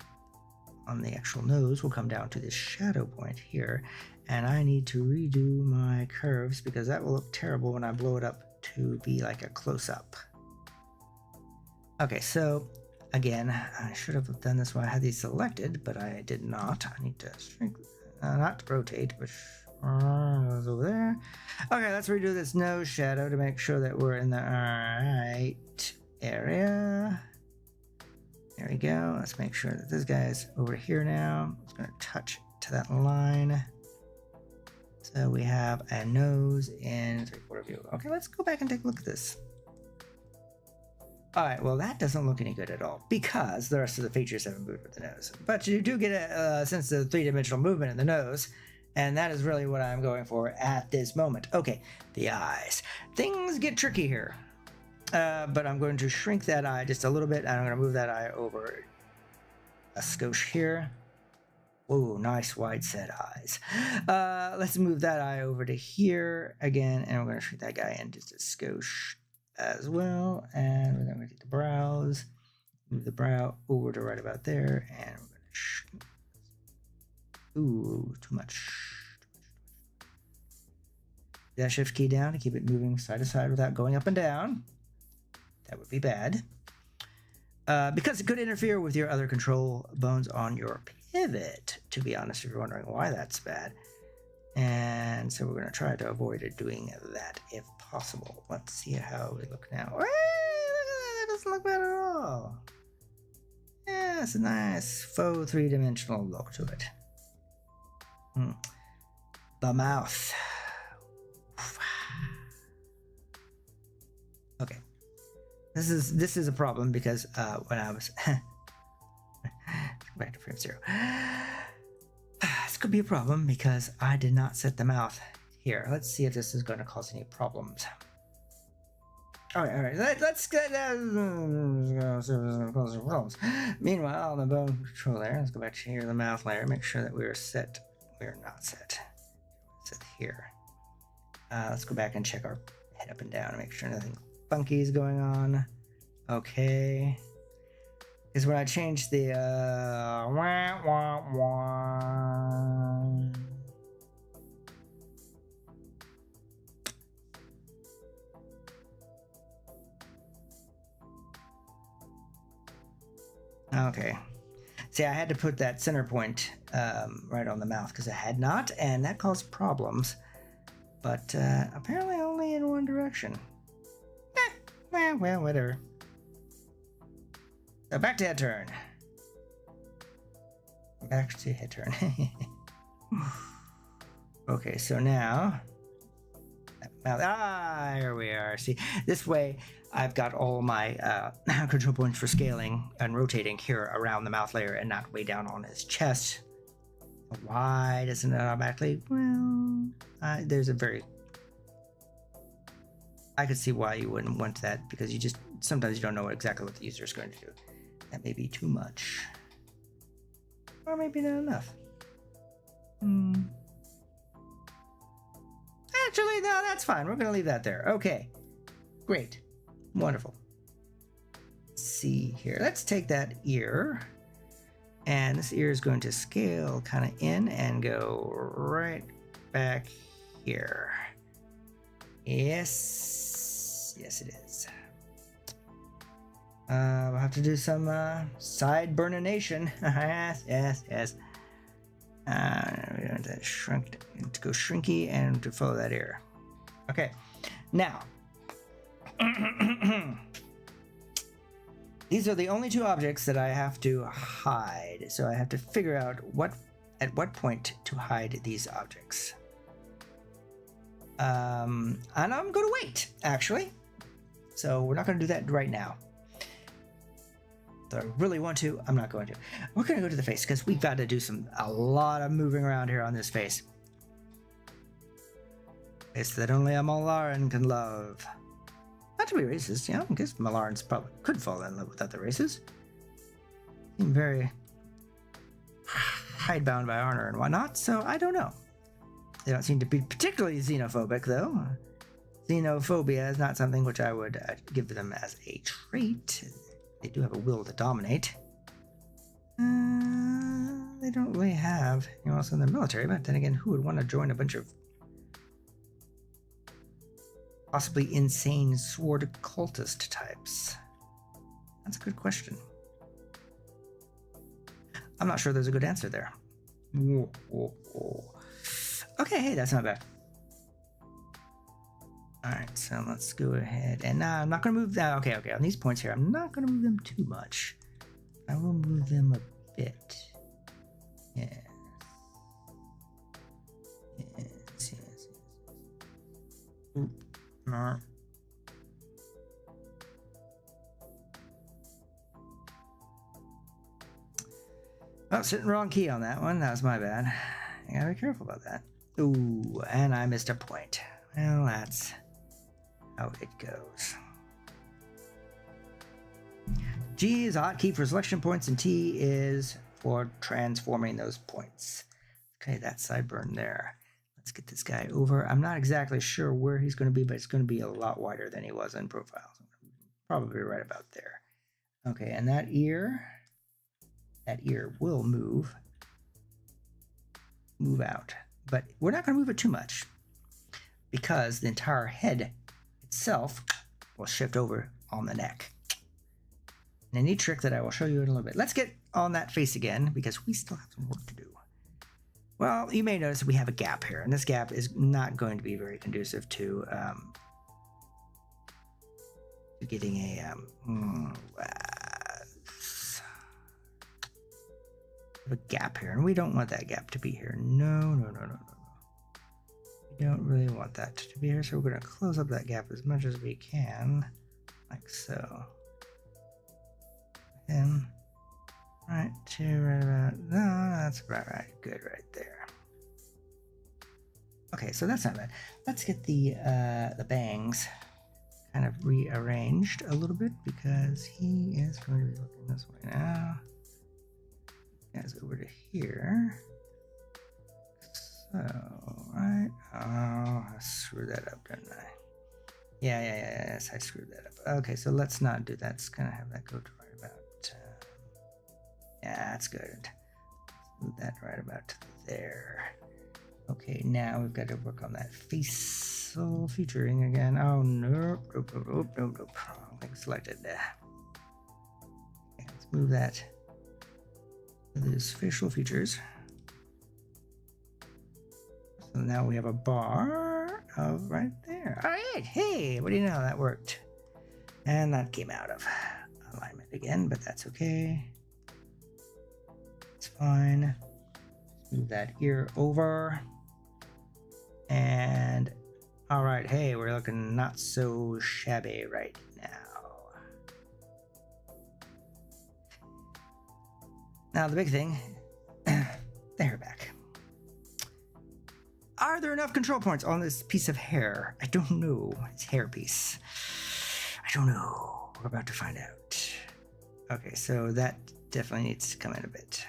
on the actual nose will come down to this shadow point here. And I need to redo my curves because that will look terrible when I blow it up to be like a close-up. Okay, so again, I should have done this when I had these selected, but I did not. I need to shrink, not rotate, but goes over there. Okay, let's redo this nose shadow to make sure that we're in the right area. There we go. Let's make sure that this guy's over here now. It's going to touch to that line. So So we have a nose in 3/4 view. Okay, let's go back and take a look at this. All right, well, that doesn't look any good at all because the rest of the features haven't moved with the nose. But you do get a sense of three-dimensional movement in the nose, and that is really what I'm going for at this moment. Okay, the eyes. Things get tricky here. But I'm going to shrink that eye just a little bit, and I'm going to move that eye over a skosh here. Whoa, nice wide set eyes. Let's move that eye over to here again, and we're going to shrink that guy in just a skosh as well. And we're going to take the brows, move the brow over to right about there, and we're going to shrink. Ooh, too much. That shift key down to keep it moving side to side without going up and down. That would be bad. Because it could interfere with your other control bones on your pivot, to be honest, if you're wondering why that's bad. And so we're going to try to avoid doing that if possible. Let's see how we look now. Hey, look at that. That doesn't look bad at all. Yeah, it's a nice faux three-dimensional look to it. The mouth. Okay. This is a problem because when I was back to frame 0. This could be a problem because I did not set the mouth here. Let's see if this is going to cause any problems. All right. Let's get problems. Meanwhile, the bone control layer. Let's go back to here, the mouth layer. Make sure that we are set. We are not set. Set here. Let's go back and check our head up and down and make sure nothing funky is going on. Okay. Because when I change the okay. See, I had to put that center point right on the mouth because I had not, and that caused problems. But apparently only in one direction. Well, whatever. So back to head turn. Back to head turn. Okay, so now... here we are. See, this way I've got all my control points for scaling and rotating here around the mouth layer and not way down on his chest. Why doesn't it automatically? Well, there's a very... I could see why you wouldn't want that because you just sometimes you don't know exactly what the user is going to do. That may be too much, or maybe not enough. Actually, no, that's fine. We're going to leave that there. Okay, great, wonderful. Let's see here. Let's take that ear, and this ear is going to scale kind of in and go right back here. Yes, it is. We'll have to do some side burnination. yes. We're going to shrink to go shrinky and to follow that ear. Okay, now these are the only two objects that I have to hide. So I have to figure out at what point to hide these objects. And I'm going to wait, actually. So we're not going to do that right now. Though I really want to, I'm not going to. We're going to go to the face because we've got to do a lot of moving around here on this face. Face that only a Malaran can love. Not to be racist, you know, I guess Malarans probably could fall in love with other races. Seem very hidebound by honor and whatnot, so I don't know. They don't seem to be particularly xenophobic, though. Xenophobia is not something which I would give them as a trait. They do have a will to dominate. They don't really have anyone else in the military, but then again, who would want to join a bunch of possibly insane sword cultist types? That's a good question. I'm not sure there's a good answer there. Okay, hey, that's not bad. Alright, so let's go ahead. And now I'm not going to move that. Okay, on these points here, I'm not going to move them too much. I will move them a bit. Yes. Oh, sitting wrong key on that one. That was my bad. I gotta be careful about that. Ooh, and I missed a point. Well, that's how it goes. G is a hotkey for selection points, and T is for transforming those points. Okay, that sideburn there. Let's get this guy over. I'm not exactly sure where he's going to be, but it's going to be a lot wider than he was in profile. Probably right about there. Okay, and that ear will move out. But we're not going to move it too much because the entire head itself will shift over on the neck. And a neat trick that I will show you in a little bit. Let's get on that face again because we still have some work to do. Well, you may notice we have a gap here, and this gap is not going to be very conducive to getting a gap here, and we don't want that gap to be here. No. We don't really want that to be here, so we're going to close up that gap as much as we can, like so. And right to right about, no, that's about right, good right there. Okay, so that's not bad. Let's get the bangs kind of rearranged a little bit because he is going to be looking this way now. Guys, over to here. So, right. Oh, I screwed that up, didn't I? Yes, I screwed that up. Okay, so let's not do that. Let's kind of have that go to right about. Yeah, that's good. Let's move that right about there. Okay, now we've got to work on that facial featuring again. Oh, nope. Wrong thing selected. Okay, let's move that to these facial features. So now we have a bar of right there. All right, hey, what do you know? That worked. And that came out of alignment again, but that's okay. It's fine. Move that ear over. And all right, hey, we're looking not so shabby right now. Now the big thing, the hair back. Are there enough control points on this piece of hair? I don't know. It's hair piece. I don't know. We're about to find out. Okay, so that definitely needs to come in a bit.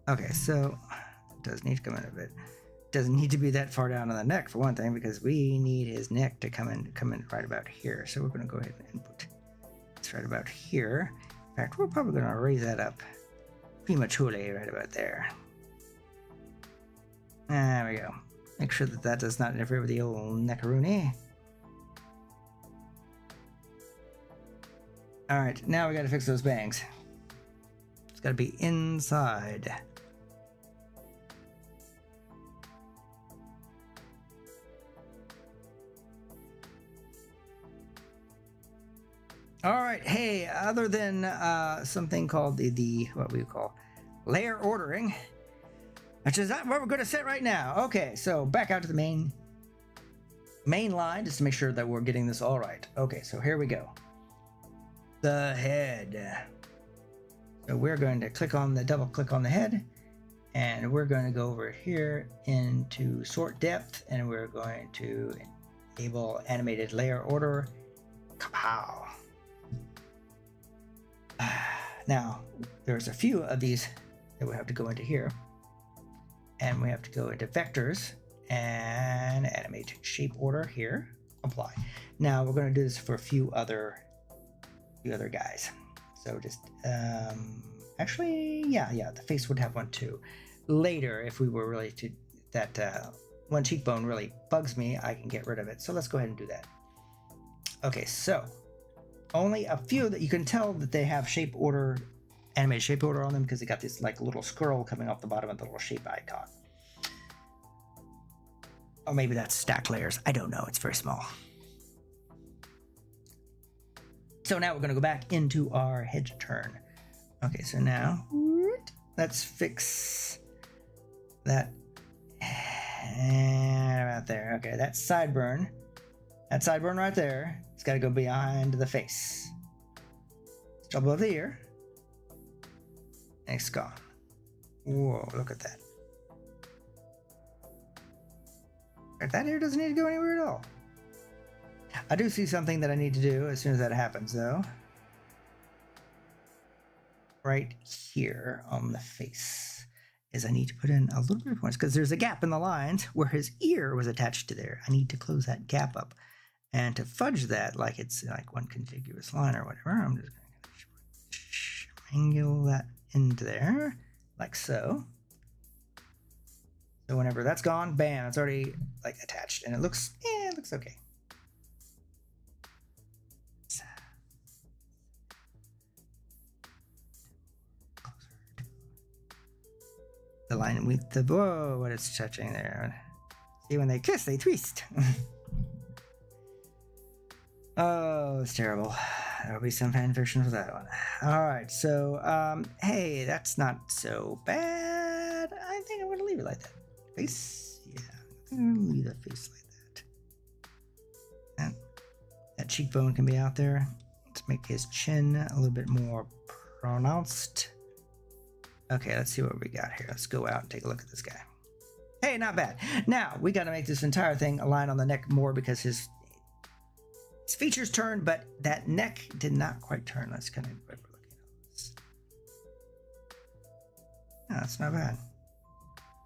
Okay, so it does need to come in a bit. Doesn't need to be that far down on the neck for one thing, because we need his neck to come in right about here. So we're going to go ahead and input it's right about here. In fact, we're probably going to raise that up prematurely right about there. There we go. Make sure that that does not interfere with the old neckaroonie. All right, now we got to fix those bangs. It's got to be inside. All right, hey, other than something called the what we call layer ordering, which is not what we're going to set right now. Okay, so back out to the main line just to make sure that we're getting this all right. Okay, so here we go. The head. So we're going to double click on the head, and we're going to go over here into sort depth, and we're going to enable animated layer order. Kapow. Now, there's a few of these that we have to go into here, and we have to go into vectors and animate shape order here, apply. Now we're going to do this for a few other guys. So just actually, yeah, the face would have one too. Later, if we were really to that one cheekbone really bugs me, I can get rid of it. So let's go ahead and do that. Okay, so only a few that you can tell that they have shape order, animated shape order on them, because they got this like little scroll coming off the bottom of the little shape icon. Or maybe that's stacked layers. I don't know. It's very small. So now we're going to go back into our head turn. Okay, so now let's fix that And about there. Okay, that's sideburn. That sideburn right there. It's got to go behind the face. Still above the ear. And it's gone. Whoa, look at that. That ear doesn't need to go anywhere at all. I do see something that I need to do as soon as that happens, though. Right here on the face is I need to put in a little bit of points because there's a gap in the lines where his ear was attached to there. I need to close that gap up. And to fudge that like it's like one contiguous line or whatever, I'm just going to angle that into there like so. So whenever that's gone, bam, it's already like attached and it looks okay. The line with the whoa, what it's touching there. See, when they kiss, they twist. Oh, it's terrible. There'll be some fan fiction for that one. All right, so hey, that's not so bad. I think I'm gonna leave it like that. Face, yeah, I'm gonna leave the face like that. That cheekbone can be out there. Let's make his chin a little bit more pronounced. Okay, let's see what we got here. Let's go out and take a look at this guy. Hey, not bad. Now, we got to make this entire thing align on the neck more because his features turned, but that neck did not quite turn. That's kind of what we're looking at this. No, that's not bad.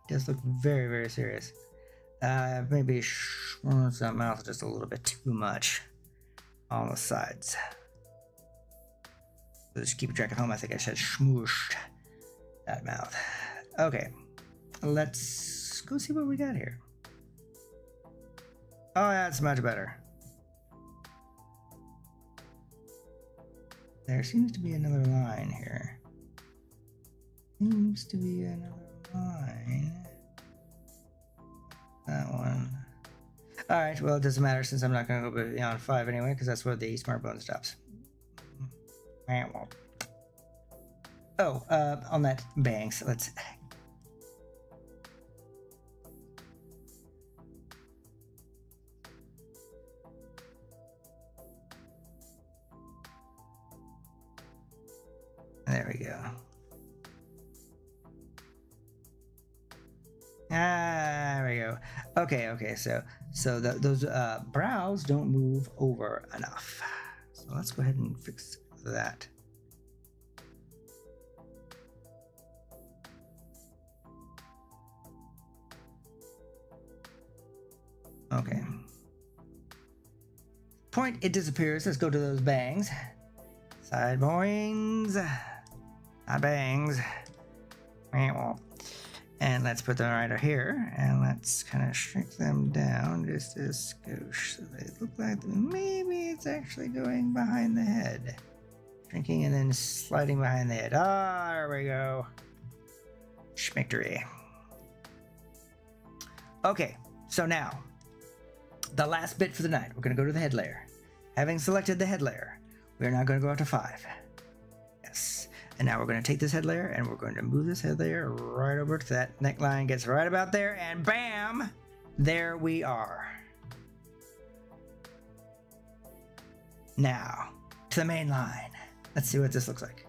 It does look very, very serious. Maybe that mouth just a little bit too much on the sides. So just keep track at home. I think I said schmooshed. That mouth. Okay, let's go see what we got here. Oh, yeah, that's much better. There seems to be another line here. Seems to be another line. That one. All right, well, it doesn't matter since I'm not going to go beyond 5 anyway, because that's where the smart bone stops. Oh, on that bangs, let's. There we go. There we go. Okay. So those brows don't move over enough. So let's go ahead and fix that. Okay. Point, it disappears. Let's go to those bangs. Side boings. Side bangs. And let's put them right here. And let's kind of shrink them down just a skosh. So they look like maybe it's actually going behind the head. Shrinking and then sliding behind the head. Ah, there we go. Schmictory. Okay, so now. The last bit for the night, we're going to go to the head layer. Having selected the head layer, we're now going to go up to 5. Yes. And now we're going to take this head layer and we're going to move this head layer right over to that neckline, gets right about there, and bam! There we are. Now, to the main line. Let's see what this looks like.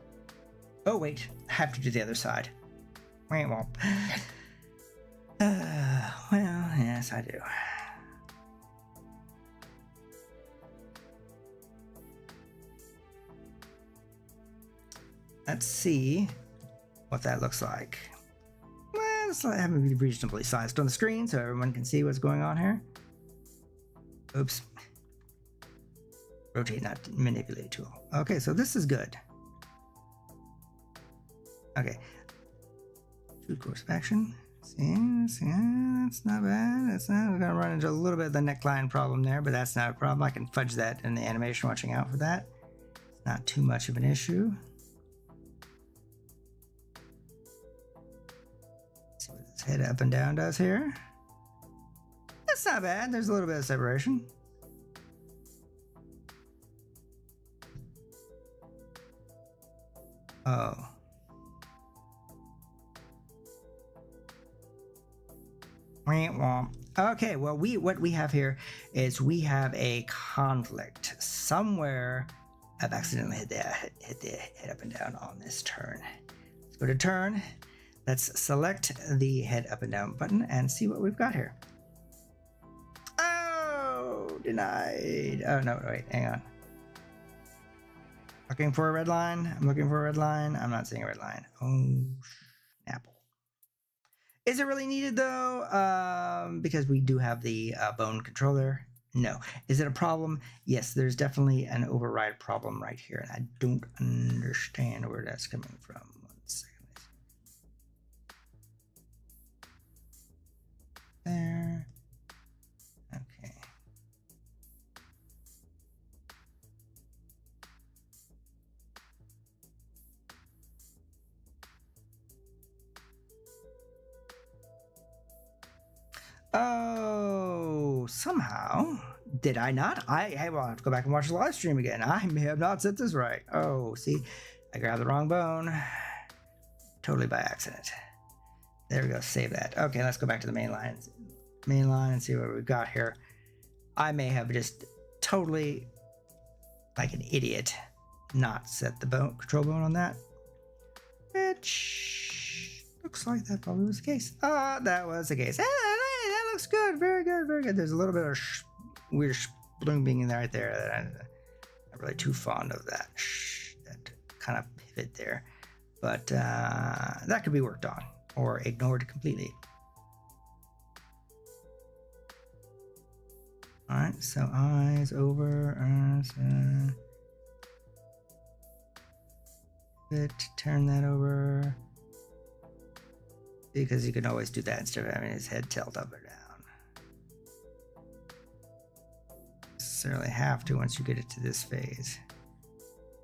Oh, wait. I have to do the other side. Well, yes, I do. Let's see what that looks like. Well, let's have it be reasonably sized on the screen so everyone can see what's going on here. Oops. Rotate, not manipulate tool. Okay, so this is good. Okay. True course of action. See, that's not bad. That's not. We're gonna run into a little bit of the neckline problem there, but that's not a problem. I can fudge that in the animation, watching out for that. It's not too much of an issue. See what this head up and down does here. That's not bad. There's a little bit of separation. Oh. Okay, well, what we have here is we have a conflict somewhere. I've accidentally hit the head up and down on this turn. Let's go to turn. Let's select the head up and down button and see what we've got here. Oh, denied. Oh, no, wait, hang on. Looking for a red line. I'm looking for a red line. I'm not seeing a red line. Oh, apple. Is it really needed though? Because we do have the bone controller. No. Is it a problem? Yes, there's definitely an override problem right here, and I don't understand where that's coming from. One second. There. Okay. Oh, somehow. Did I not? Hey, well, I'll have to go back and watch the live stream again. I may have not set this right. Oh, see, I grabbed the wrong bone. Totally by accident. There we go, save that. Okay, let's go back to the main line. Main line and see what we've got here. I may have just totally, like an idiot, not set the control bone on that. Which looks like that probably was the case. Ah, that was the case. Hey, that looks good. Very good, very good. There's a little bit of weird blooming in there right there. That I'm not really too fond of that. That kind of pivot there. But that could be worked on or ignored completely. All right, so eyes over. Turn that over. Because you can always do that instead of having his head tilt up or down. Necessarily have to once you get it to this phase.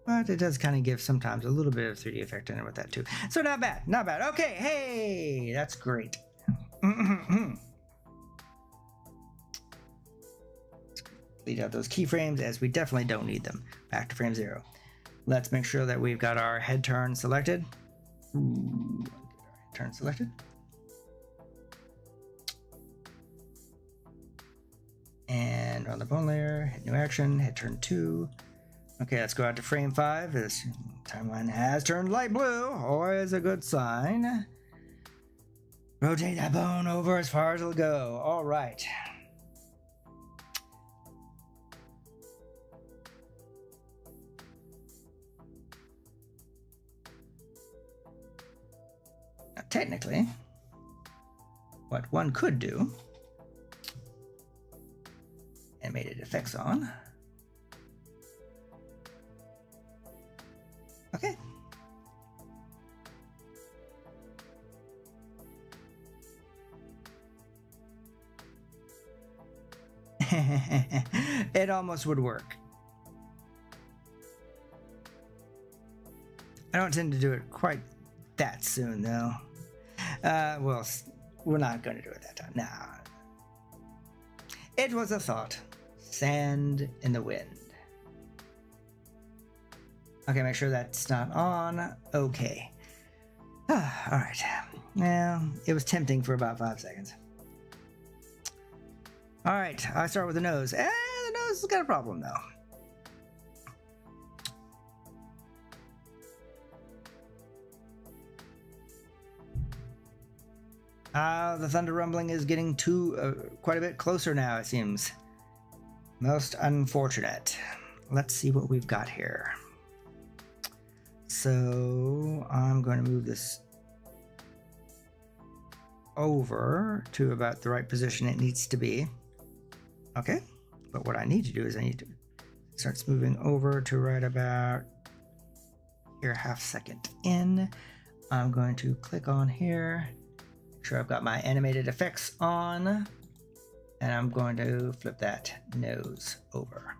But it does kind of give sometimes a little bit of 3D effect in it with that too. So not bad, not bad. Okay, hey, that's great. Let's delete out those keyframes as we definitely don't need them. Back to frame 0. Let's make sure that we've got our head turn selected. Ooh, get our head turn selected. And on the bone layer, hit new action, head turn 2. Okay, let's go out to frame 5. This timeline has turned light blue. Always a good sign. Rotate that bone over as far as it'll go. All right. Now, technically, what one could do, animated effects on. Okay. It almost would work. I don't tend to do it quite that soon, though. Well, we're not going to do it that time. Nah. It was a thought. Sand in the wind. Okay, make sure that's not on. Okay. All right. Well, it was tempting for about 5 seconds. All right, I start with the nose. The nose has got a problem, though. The thunder rumbling is getting quite a bit closer now, it seems. Most unfortunate. Let's see what we've got here. So I'm going to move this over to about the right position it needs to be. Okay, but what I need to do is I need to start moving over to right about here, half second in. I'm going to click on here, make sure I've got my animated effects on, and I'm going to flip that nose over.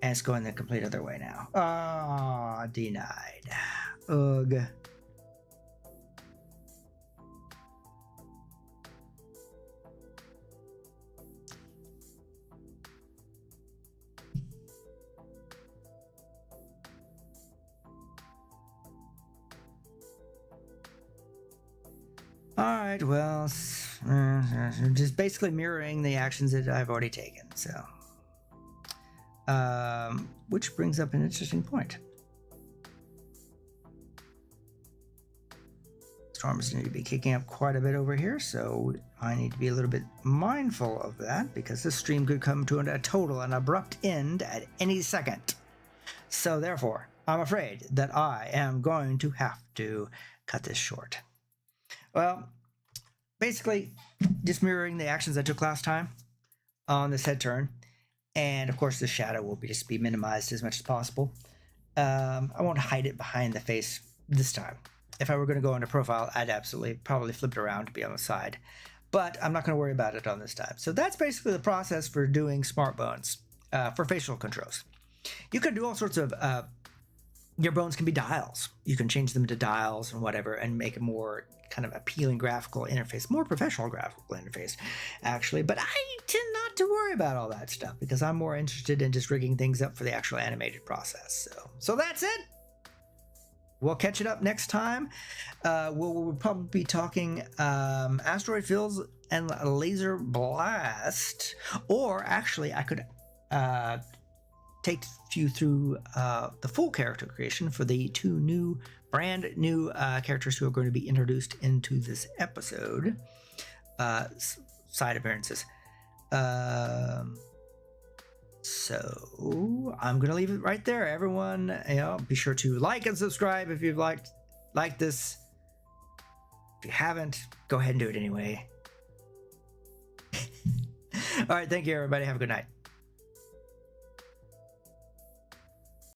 And it's going the complete other way now. Ah, denied. Ugh. All right, well, just basically mirroring the actions that I've already taken. So, which brings up an interesting point. Storms need to be kicking up quite a bit over here, so I need to be a little bit mindful of that because this stream could come to a total and abrupt end at any second. So therefore, I'm afraid that I am going to have to cut this short. Well, basically, just mirroring the actions I took last time on this head turn. And of course, the shadow will just be minimized as much as possible. I won't hide it behind the face this time. If I were going to go into profile, I'd absolutely probably flip it around to be on the side. But I'm not going to worry about it on this time. So that's basically the process for doing smart bones for facial controls. You can do all sorts of your bones can be dials. You can change them to dials and whatever and make a more kind of appealing graphical interface, more professional graphical interface, actually. But I tend not to worry about all that stuff because I'm more interested in just rigging things up for the actual animated process. So that's it. We'll catch it up next time. We'll probably be talking asteroid fields and laser blast, or actually I could take you through the full character creation for the two brand new characters who are going to be introduced into this episode. Side appearances. So I'm going to leave it right there. Everyone, be sure to like and subscribe if you've liked this. If you haven't, go ahead and do it anyway. All right. Thank you, everybody. Have a good night.